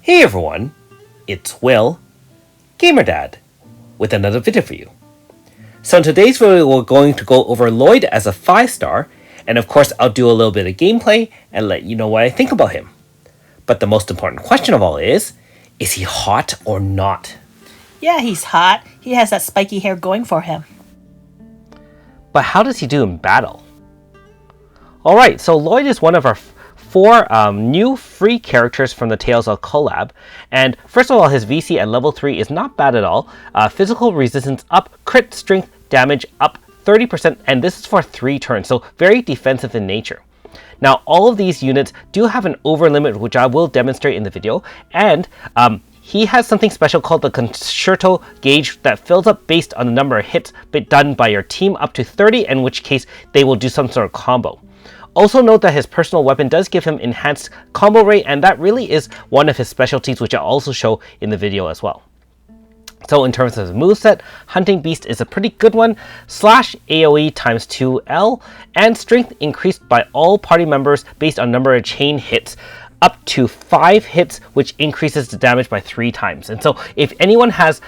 Hey everyone, it's Will, GamerDad, with another video for you. So in today's video we're going to go over Lloyd as a 5-star, and of course I'll do a little bit of gameplay and let you know what I think about him. But the most important question of all is he hot or not? Yeah, he's hot. He has that spiky hair going for him. But how does he do in battle? Alright, so Lloyd is one of our 4 new free characters from the Tales of collab, and first of all, his VC at level 3 is not bad at all. Physical resistance up, crit strength damage up 30%, and this is for 3 turns, so very defensive in nature. Now, all of these units do have an over limit, which I will demonstrate in the video, and he has something special called the Concerto gauge that fills up based on the number of hits done by your team up to 30, in which case they will do some sort of combo. Also note that his personal weapon does give him enhanced combo rate, and that really is one of his specialties, which I'll also show in the video as well. So in terms of his moveset, Hunting Beast is a pretty good one, slash AoE times 2L, and strength increased by all party members based on number of chain hits, up to 5 hits, which increases the damage by 3 times. And so if anyone has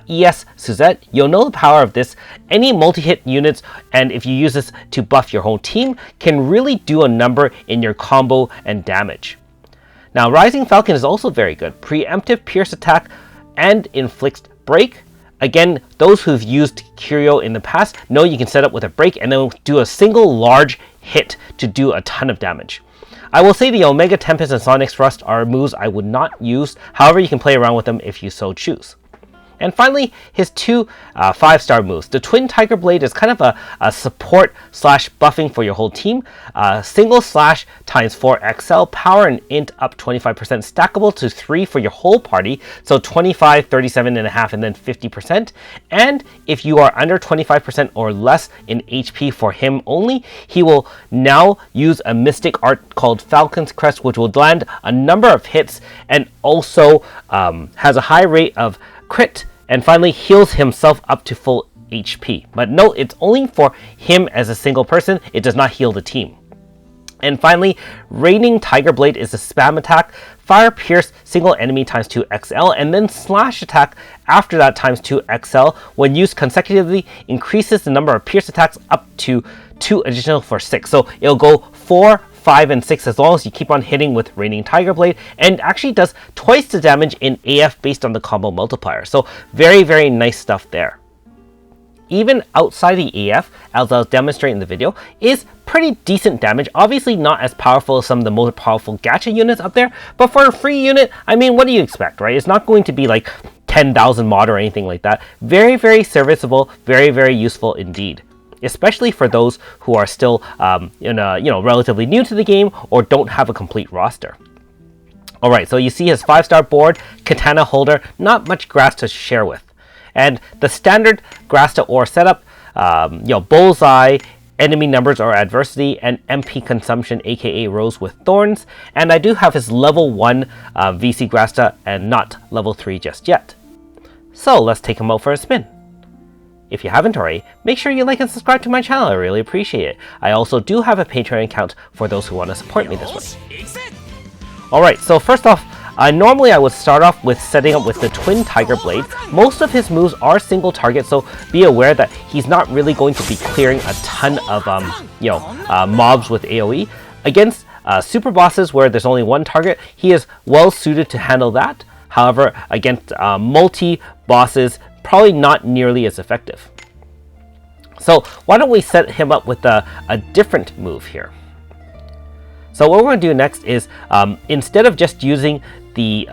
ES Suzette, you'll know the power of this. Any multi-hit units, and if you use this to buff your whole team, can really do a number in your combo and damage. Now, Rising Falcon is also very good. Preemptive Pierce Attack and Inflicts Break. Again, those who've used Curio in the past know you can set up with a break and then do a single large hit to do a ton of damage. I will say the Omega Tempest and Sonic Thrust are moves I would not use, however you can play around with them if you so choose. And finally, his 2 5-star moves. The Twin Tiger Blade is kind of a support slash buffing for your whole team. Single slash times 4 XL, power and int up 25%, stackable to 3 for your whole party, so 25, 37.5, and then 50%. And if you are under 25% or less in HP for him only, he will now use a mystic art called Falcon's Crest, which will land a number of hits and also has a high rate of crit, and finally heals himself up to full HP. But note, it's only for him as a single person, it does not heal the team. And finally, Raining Tiger Blade is a spam attack, fire pierce single enemy times 2 XL, and then slash attack after that times 2 XL. When used consecutively, increases the number of pierce attacks up to 2 additional for 6. So it'll go 4, 5, and 6 as long as you keep on hitting with Raining Tiger Blade, and actually does twice the damage in AF based on the combo multiplier. So very, very nice stuff there. Even outside the AF, as I'll demonstrate in the video, is pretty decent damage. Obviously not as powerful as some of the most powerful gacha units up there, but for a free unit, I mean, what do you expect, right? It's not going to be like 10,000 mod or anything like that. Very, very serviceable, very, very useful indeed, especially for those who are still relatively new to the game or don't have a complete roster. Alright, so you see his 5-star board, Katana Holder, not much grass to share with. And the standard grass to ore setup, Bullseye, enemy numbers or adversity, and MP consumption, aka Rose with Thorns. And I do have his level 1 VC Grasta and not level 3 just yet. So let's take him out for a spin. If you haven't already, make sure you like and subscribe to my channel, I really appreciate it. I also do have a Patreon account for those who want to support me this way. Alright, so first off, normally I would start off with setting up with the Twin Tiger Blade. Most of his moves are single target, so be aware that he's not really going to be clearing a ton of mobs with AoE. Against super bosses where there's only one target, he is well suited to handle that. However, against multi-bosses, probably not nearly as effective. So why don't we set him up with a different move here. So what we're going to do next is, instead of just using the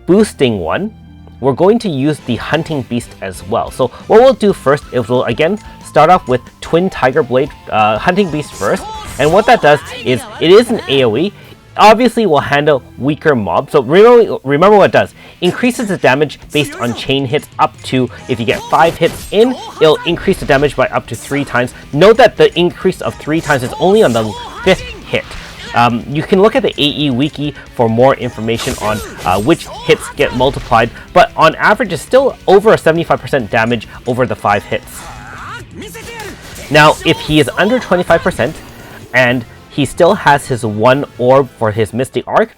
boosting one, we're going to use the Hunting Beast as well. So what we'll do first is we'll again start off with Twin Tiger Blade, Hunting Beast first. And what that does is, it is an AoE. Obviously will handle weaker mobs. So remember what it does. Increases the damage based on chain hits up to, if you get 5 hits in, it'll increase the damage by up to 3 times. Note that the increase of 3 times is only on the 5th hit. You can look at the AE wiki for more information on which hits get multiplied, but on average it's still over a 75% damage over the 5 hits. Now, if he is under 25% and he still has his 1 orb for his Mystic Arc,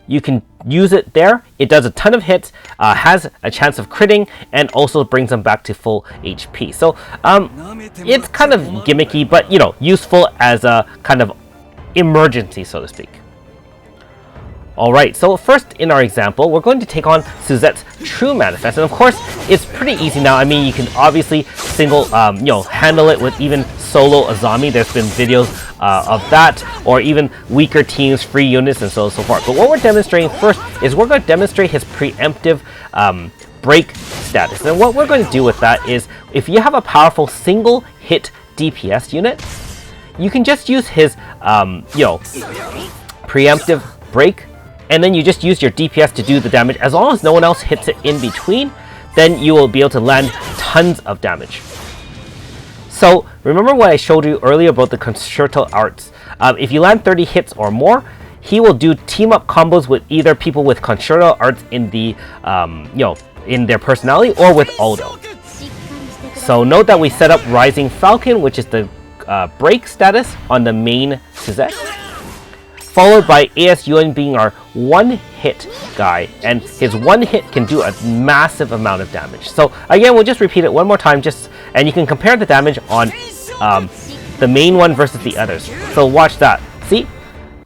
you can use it there. It does a ton of hits, has a chance of critting, and also brings them back to full HP. So it's kind of gimmicky, but you know, useful as a kind of emergency, so to speak. Alright, so first in our example, we're going to take on Suzette's True Manifest. And of course, it's pretty easy now. I mean, you can obviously handle it with even solo Azami. There's been videos of that, or even weaker teams, free units, and so on and so forth. But what we're demonstrating first is we're going to demonstrate his preemptive break status. And what we're going to do with that is, if you have a powerful single hit DPS unit, you can just use his preemptive break, and then you just use your DPS to do the damage. As long as no one else hits it in between, then you will be able to land tons of damage. So remember what I showed you earlier about the concerto arts. If you land 30 hits or more, he will do team up combos with either people with concerto arts in the in their personality, or with Aldo. So note that we set up Rising Falcon, which is the break status on the main Suzette, followed by ASUN being our one-hit guy, and his one hit can do a massive amount of damage. So again, we'll just repeat it one more time, and you can compare the damage on the main one versus the others. So watch that. See?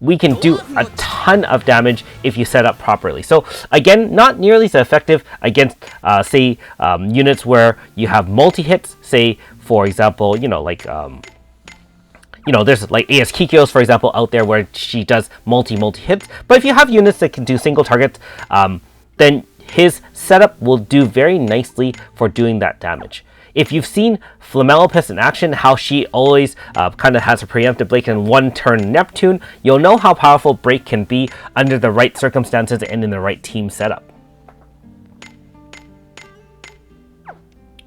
We can do a ton of damage if you set up properly. So again, not nearly so effective against, say, units where you have multi-hits, say, for example, there's like AS Kikyos, for example, out there where she does multi hits. But if you have units that can do single targets, then his setup will do very nicely for doing that damage. If you've seen Flamelopus in action, how she always kind of has a preemptive break and one-turn Neptune, you'll know how powerful break can be under the right circumstances and in the right team setup.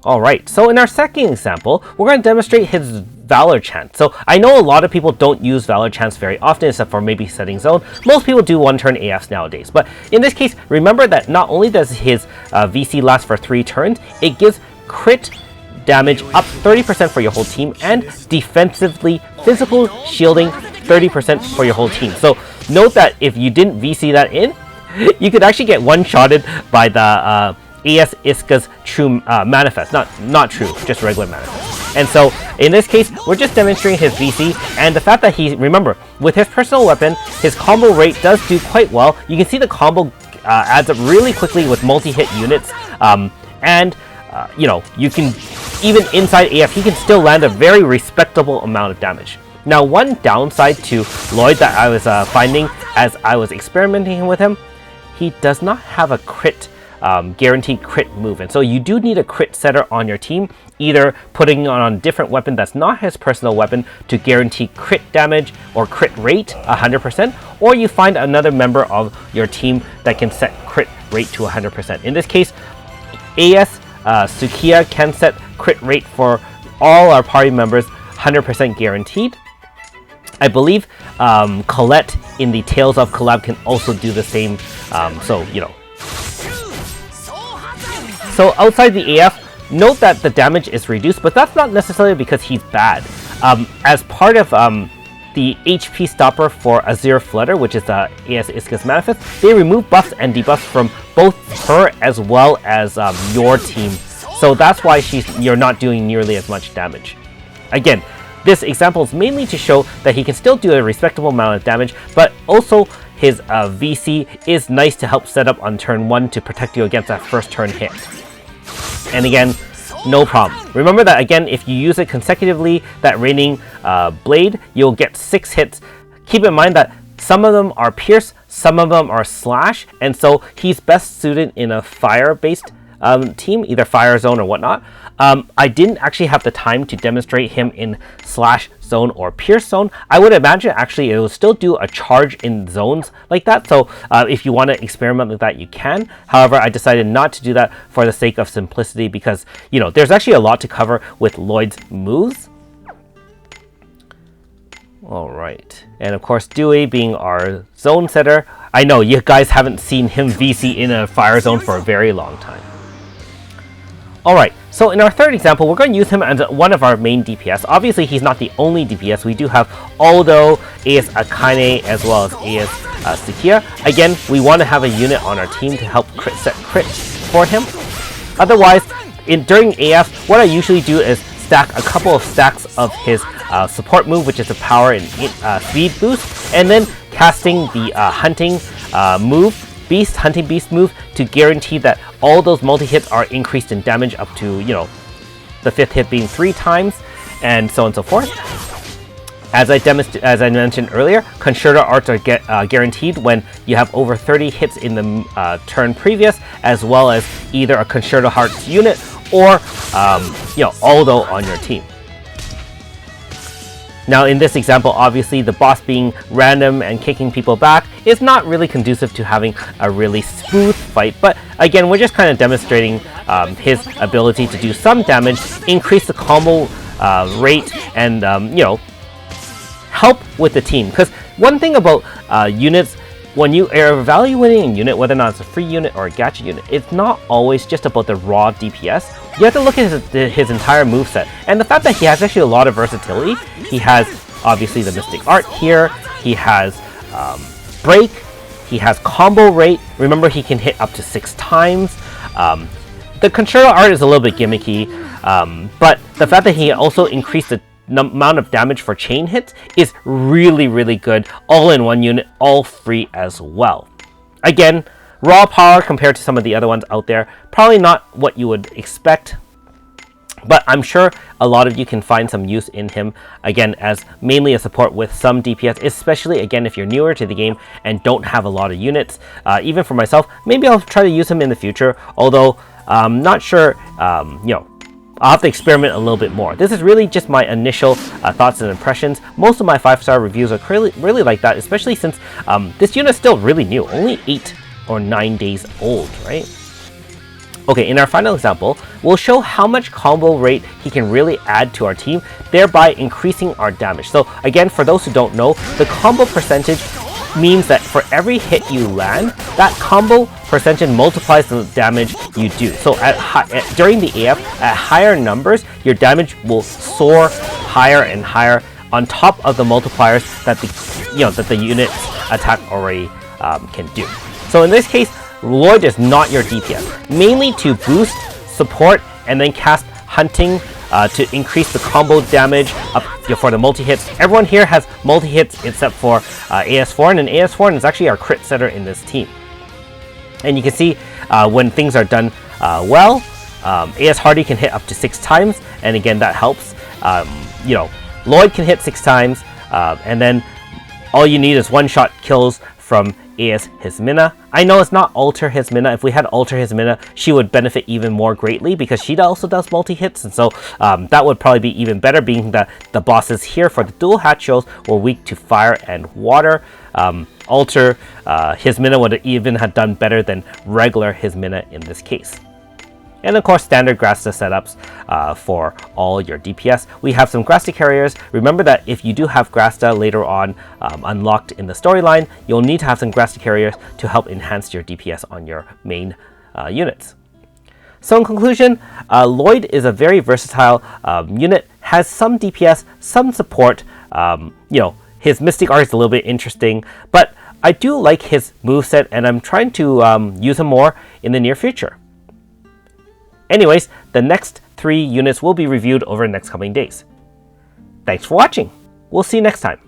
Alright, so in our second example, we're going to demonstrate his Valor chant. So I know a lot of people don't use Valor chants very often, except for maybe setting zone. Most people do one-turn AFs nowadays. But in this case, remember that not only does his VC last for 3 turns, it gives crit damage up 30% for your whole team, and defensively physical shielding 30% for your whole team. So note that if you didn't VC that in, you could actually get one-shotted by the AS Iska's True Manifest. Not True, just regular Manifest. And so in this case, we're just demonstrating his VC, and the fact that remember, with his personal weapon, his combo rate does do quite well. You can see the combo adds up really quickly with multi-hit units, you can, even inside AF, he can still land a very respectable amount of damage. Now, one downside to Lloyd that I was finding as I was experimenting with him, he does not have a crit, guaranteed crit move, and so you do need a crit setter on your team, either putting on a different weapon that's not his personal weapon to guarantee crit damage or crit rate 100%, or you find another member of your team that can set crit rate to 100%. In this case, AS Sukiya can set crit rate for all our party members 100% guaranteed. I believe Colette in the Tales of collab can also do the same, So outside the AF, note that the damage is reduced, but that's not necessarily because he's bad. As part of the HP stopper for Azure Flutter, which is the AS Iska's Manifest, they remove buffs and debuffs from both her as well as your team. So that's why you're not doing nearly as much damage. Again, this example is mainly to show that he can still do a respectable amount of damage, but also his VC is nice to help set up on turn 1 to protect you against that first turn hit. And again, no problem. Remember that again, if you use it consecutively, that raining blade, you'll get 6 hits. Keep in mind that some of them are pierce, some of them are slash, and so he's best suited in a fire-based team, either fire zone or whatnot. I didn't actually have the time to demonstrate him in slash zone or pierce zone. I would imagine actually it will still do a charge in zones like that, so if you want to experiment with that, you can. However, I decided not to do that for the sake of simplicity, because there's actually a lot to cover with Lloyd's moves. Alright, and of course Dewey being our zone setter. I know you guys haven't seen him VC in a fire zone for a very long time. Alright, so in our third example, we're going to use him as one of our main DPS. Obviously, he's not the only DPS. We do have Aldo, AS Akane, as well as AS Sakia. Again, we want to have a unit on our team to help set crit for him. Otherwise, during AF, what I usually do is stack a couple of stacks of his support move, which is a power and speed boost, and then casting the hunting hunting beast move to guarantee that all those multi-hits are increased in damage up to, you know, the 5th hit being 3 times, and so on and so forth. As I mentioned earlier, Concerto Arts are guaranteed when you have over 30 hits in the turn previous, as well as either a Concerto Arts unit or, you know, Aldo on your team. Now in this example, obviously the boss being random and kicking people back is not really conducive to having a really smooth fight, but again, we're just kind of demonstrating his ability to do some damage, increase the combo rate, and you know, help with the team. Because one thing about units, when you are evaluating a unit, whether or not it's a free unit or a gacha unit, it's not always just about the raw DPS. You have to look at his entire moveset. And the fact that he has actually a lot of versatility. He has, obviously, the Mystic Art here. He has Break. He has Combo Rate. Remember, he can hit up to 6 times. The Concerto Art is a little bit gimmicky. But the fact that he also increased the amount of damage for chain hits is really, really good. All in one unit, all free as well. Again, raw power compared to some of the other ones out there, probably not what you would expect, but I'm sure a lot of you can find some use in him, again, as mainly a support with some DPS, especially, again, if you're newer to the game and don't have a lot of units. Even for myself, maybe I'll try to use him in the future, although I'm not sure, you know, I'll have to experiment a little bit more. This is really just my initial thoughts and impressions. Most of my 5-star reviews are really like that, especially since this unit is still really new, only 8 or 9 days old, right? Okay, in our final example, we'll show how much combo rate he can really add to our team, thereby increasing our damage. So again, for those who don't know, the combo percentage means that for every hit you land, that combo percentage multiplies the damage you do. So during the AF, at higher numbers, your damage will soar higher and higher on top of the multipliers that the unit's attack already can do. So in this case, Lloyd is not your DPS, mainly to boost, support, and then cast hunting to increase the combo damage up for the multi-hits. Everyone here has multi-hits except for AS4, and AS4 is actually our crit setter in this team. And you can see when things are done well, AS Hardy can hit up to 6 times, and again, that helps. You know, Lloyd can hit 6 times, and then all you need is one-shot kills from AS Hismina. I know it's not Alter Hismina. If we had Alter Hismina, she would benefit even more greatly because she also does multi-hits, and so that would probably be even better, being that the bosses here for the dual hat shows were weak to fire and water. Alter Hismina would even have done better than regular Hismina in this case. And of course, standard Grasta setups for all your DPS. We have some Grasta carriers. Remember that if you do have Grasta later on unlocked in the storyline, you'll need to have some Grasta carriers to help enhance your DPS on your main units. So in conclusion, Lloyd is a very versatile unit, has some DPS, some support. You know, his Mystic Art is a little bit interesting, but I do like his moveset, and I'm trying to use him more in the near future. Anyways, the next 3 units will be reviewed over the next coming days. Thanks for watching. We'll see you next time.